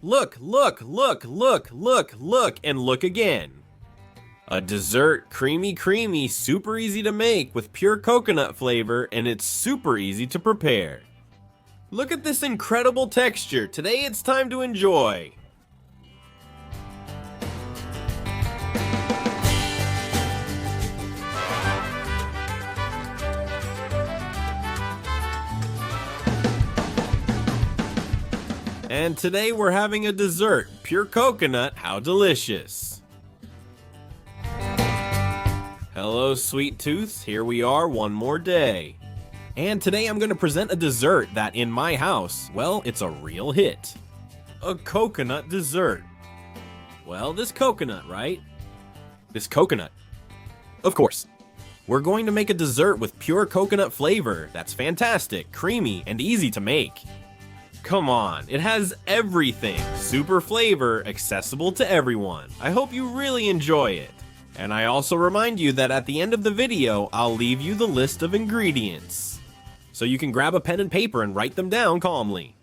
Look, look, look, look, look, look, and look again. A dessert, creamy, super easy to make with pure coconut flavor, and it's super easy to prepare. Look at this incredible texture. Today it's time to enjoy. And today we're having a dessert, pure coconut. How delicious. Hello, sweet tooths. Here we are one more day. And today I'm going to present a dessert that in my house, well, it's a real hit. A coconut dessert. Well, this coconut, right? This coconut. Of course. We're going to make a dessert with pure coconut flavor that's fantastic, creamy, and easy to make. Come on, it has everything. Super flavor, accessible to everyone. I hope you really enjoy it. And I also remind you that at the end of the video, I'll leave you the list of ingredients, so you can grab a pen and paper and write them down calmly.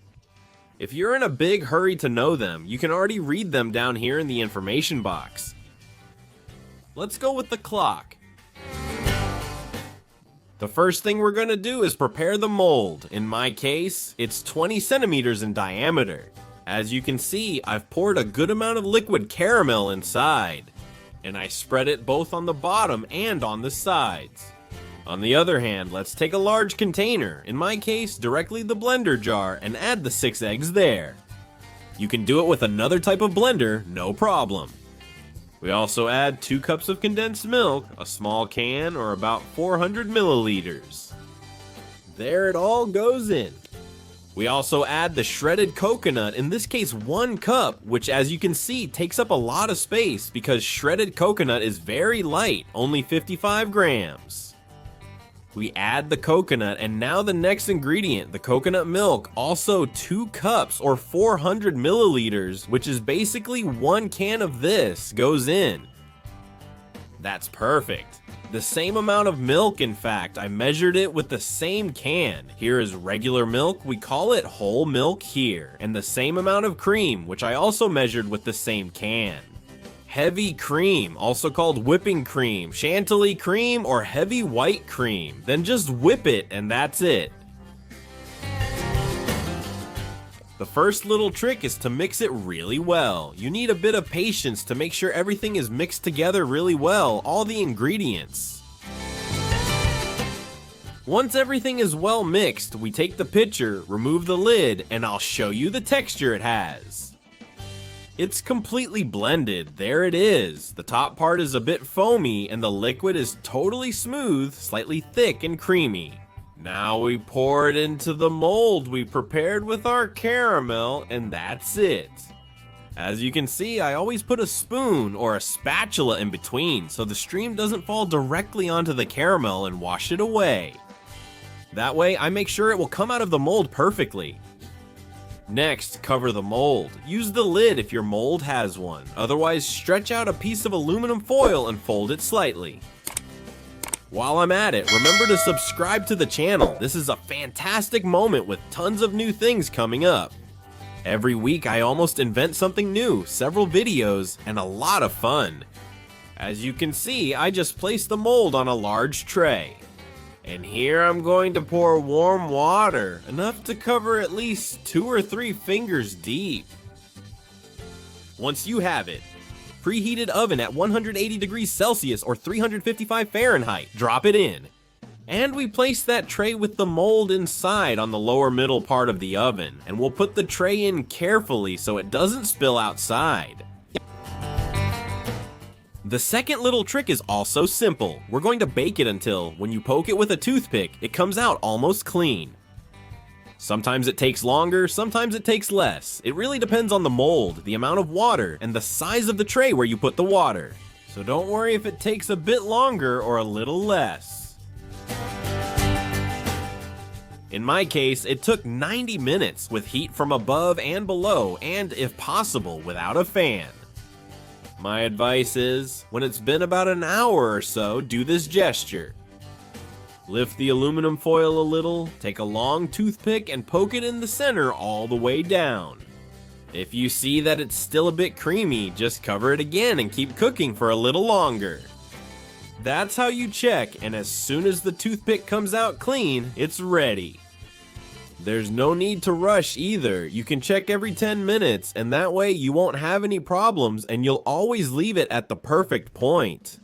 If you're in a big hurry to know them, you can already read them down here in the information box. Let's go with the clock. The first thing we're going to do is prepare the mold. In my case, it's 20 centimeters in diameter. As you can see, I've poured a good amount of liquid caramel inside, and I spread it both on the bottom and on the sides. On the other hand, let's take a large container, in my case, directly the blender jar, and add the 6 eggs there. You can do it with another type of blender, no problem. We also add 2 cups of condensed milk, a small can, or about 400 milliliters. There it all goes in. We also add the shredded coconut, in this case 1 cup, which as you can see takes up a lot of space because shredded coconut is very light, only 55 grams. We add the coconut, and now the next ingredient, the coconut milk, also 2 cups or 400 milliliters, which is basically 1 can of this, goes in. That's perfect. The same amount of milk, in fact. I measured it with the same can. Here is regular milk, we call it whole milk here, and the same amount of cream, which I also measured with the same can. Heavy cream, also called whipping cream, chantilly cream, or heavy white cream. Then just whip it and that's it. The first little trick is to mix it really well. You need a bit of patience to make sure everything is mixed together really well, all the ingredients. Once everything is well mixed, we take the pitcher, remove the lid, and I'll show you the texture it has. It's completely blended, there it is. The top part is a bit foamy and the liquid is totally smooth, slightly thick and creamy. Now we pour it into the mold we prepared with our caramel, and that's it. As you can see, I always put a spoon or a spatula in between so the stream doesn't fall directly onto the caramel and wash it away. That way I make sure it will come out of the mold perfectly. Next, cover the mold. Use the lid if your mold has one. Otherwise, stretch out a piece of aluminum foil and fold it slightly. While I'm at it, remember to subscribe to the channel. This is a fantastic moment with tons of new things coming up. Every week I almost invent something new, several videos, and a lot of fun. As you can see, I just placed the mold on a large tray. And here I'm going to pour warm water, enough to cover at least 2 or 3 fingers deep. Once you have it, preheated oven at 180 degrees Celsius or 355 Fahrenheit, drop it in. And we place that tray with the mold inside on the lower middle part of the oven, and we'll put the tray in carefully so it doesn't spill outside. The second little trick is also simple. We're going to bake it until, when you poke it with a toothpick, it comes out almost clean. Sometimes it takes longer, sometimes it takes less. It really depends on the mold, the amount of water, and the size of the tray where you put the water. So don't worry if it takes a bit longer or a little less. In my case, it took 90 minutes with heat from above and below, and if possible, without a fan. My advice is, when it's been about an hour or so, do this gesture. Lift the aluminum foil a little, take a long toothpick and poke it in the center all the way down. If you see that it's still a bit creamy, just cover it again and keep cooking for a little longer. That's how you check, and as soon as the toothpick comes out clean, it's ready. There's no need to rush either. You can check every 10 minutes, and that way you won't have any problems and you'll always leave it at the perfect point.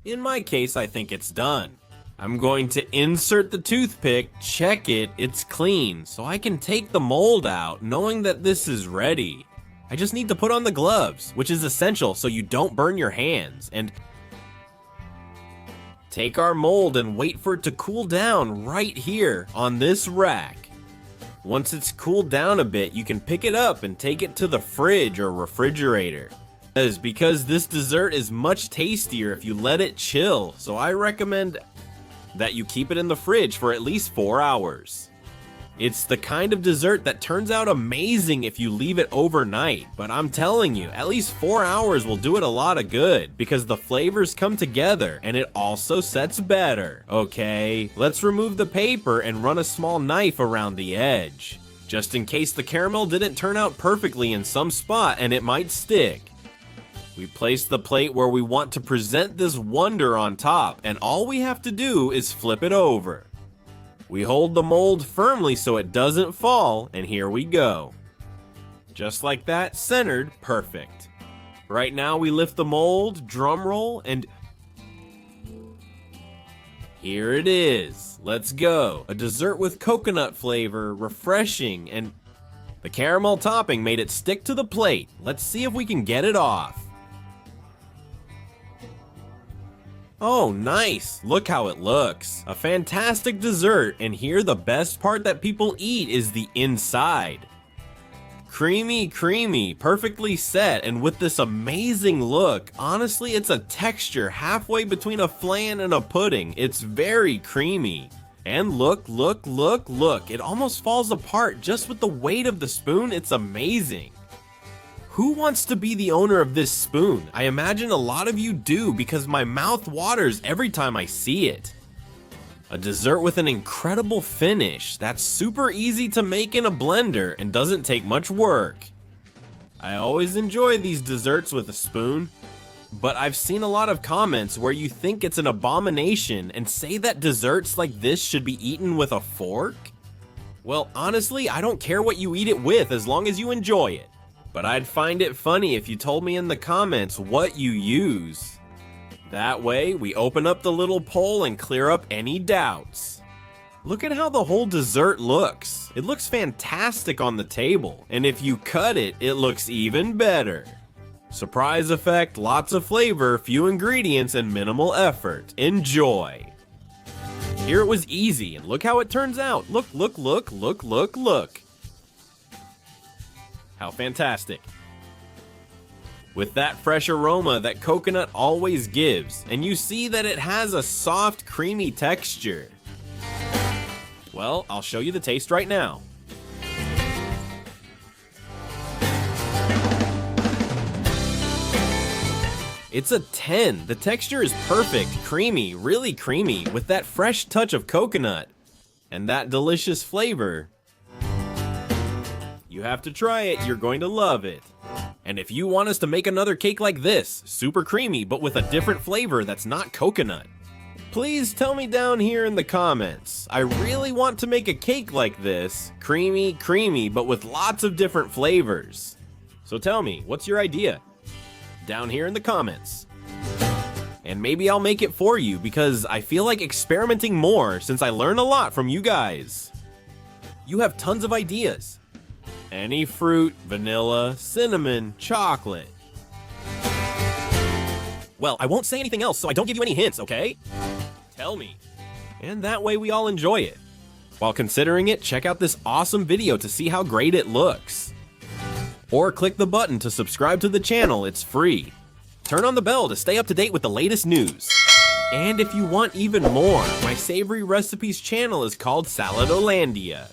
In my case, I think it's done. I'm going to insert the toothpick, check it, it's clean, so I can take the mold out knowing that this is ready. I just need to put on the gloves, which is essential so you don't burn your hands, and take our mold and wait for it to cool down right here on this rack. Once it's cooled down a bit, you can pick it up and take it to the fridge or refrigerator. Because this dessert is much tastier if you let it chill, so I recommend that you keep it in the fridge for at least 4 hours. It's the kind of dessert that turns out amazing if you leave it overnight, but I'm telling you, at least 4 hours will do it a lot of good because the flavors come together and it also sets better. Okay, let's remove the paper and run a small knife around the edge, just in case the caramel didn't turn out perfectly in some spot and it might stick. We place the plate where we want to present this wonder on top, and all we have to do is flip it over. We hold the mold firmly so it doesn't fall, and here we go. Just like that, centered, perfect. Right now we lift the mold, drum roll, and here it is. Let's go. A dessert with coconut flavor, refreshing, and the caramel topping made it stick to the plate. Let's see if we can get it off. Oh, nice! Look how it looks. A fantastic dessert, and here the best part that people eat is the inside. Creamy, creamy, perfectly set, and with this amazing look. Honestly, it's a texture halfway between a flan and a pudding. It's very creamy. And look, look, look, look. It almost falls apart just with the weight of the spoon. It's amazing. Who wants to be the owner of this spoon? I imagine a lot of you do because my mouth waters every time I see it. A dessert with an incredible finish that's super easy to make in a blender and doesn't take much work. I always enjoy these desserts with a spoon, but I've seen a lot of comments where you think it's an abomination and say that desserts like this should be eaten with a fork. Well, honestly, I don't care what you eat it with as long as you enjoy it. But I'd find it funny if you told me in the comments what you use. That way, we open up the little poll and clear up any doubts. Look at how the whole dessert looks. It looks fantastic on the table, and if you cut it, it looks even better. Surprise effect, lots of flavor, few ingredients, and minimal effort. Enjoy! Here it was easy, and look how it turns out. Look, look, look, look, look, look. How fantastic. With that fresh aroma that coconut always gives, and you see that it has a soft, creamy texture. Well, I'll show you the taste right now. It's a 10. The texture is perfect, creamy, really creamy, with that fresh touch of coconut, and that delicious flavor. You have to try it, you're going to love it. And if you want us to make another cake like this, super creamy but with a different flavor that's not coconut, please tell me down here in the comments. I really want to make a cake like this, creamy, creamy, but with lots of different flavors. So tell me, what's your idea? Down here in the comments. And maybe I'll make it for you because I feel like experimenting more since I learn a lot from you guys. You have tons of ideas. Any fruit, vanilla, cinnamon, chocolate. Well, I won't say anything else so I don't give you any hints, okay? Tell me. And that way we all enjoy it. While considering it, check out this awesome video to see how great it looks. Or click the button to subscribe to the channel, it's free. Turn on the bell to stay up to date with the latest news. And if you want even more, my Savory Recipes channel is called Saladolandia.